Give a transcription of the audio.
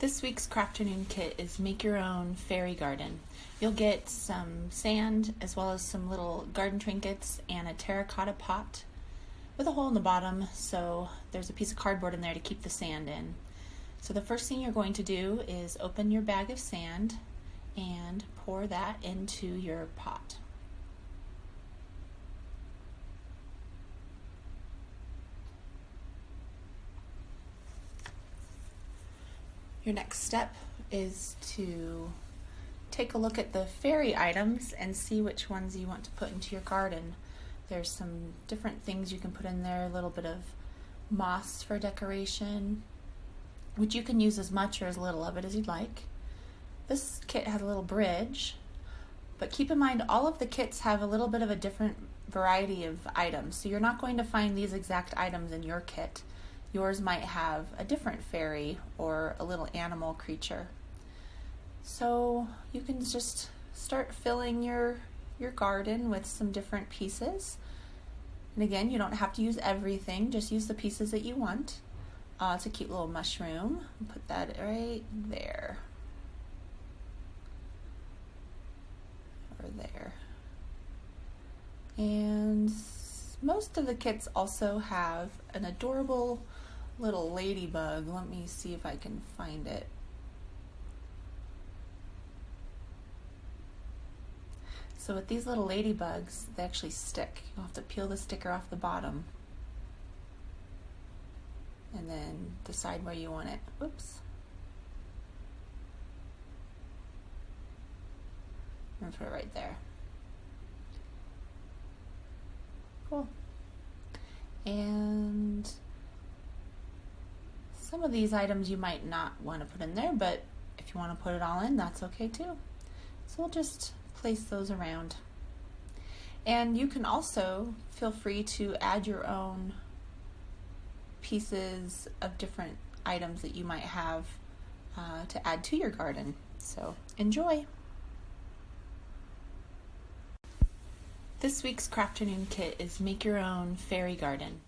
This week's Crafternoon kit is make your own fairy garden. You'll get some sand as well as some little garden trinkets and a terracotta pot with a hole in the bottom, so there's a piece of cardboard in there to keep the sand in. So the first thing you're going to do is open your bag of sand and pour that into your pot. Your next step is to take a look at the fairy items and see which ones you want to put into your garden. There's some different things you can put in there, a little bit of moss for decoration, which you can use as much or as little of it as you'd like. This kit has a little bridge, but keep in mind all of the kits have a little bit of a different variety of items, so you're not going to find these exact items in your kit. Yours might have a different fairy or a little animal creature. So you can just start filling your garden with some different pieces. And again, you don't have to use everything, just use the pieces that you want. It's a cute little mushroom. Put that right there. Or there. And most of the kits also have an adorable little ladybug. Let me see if I can find it. So with these little ladybugs, they actually stick. You'll have to peel the sticker off the bottom and then decide where you want it. Oops. I'm gonna put it right there. Cool. And some of these items you might not want to put in there, but if you want to put it all in, that's okay too. So we'll just place those around. And you can also feel free to add your own pieces of different items that you might have to add to your garden. So enjoy! This week's Crafternoon kit is make your own fairy garden.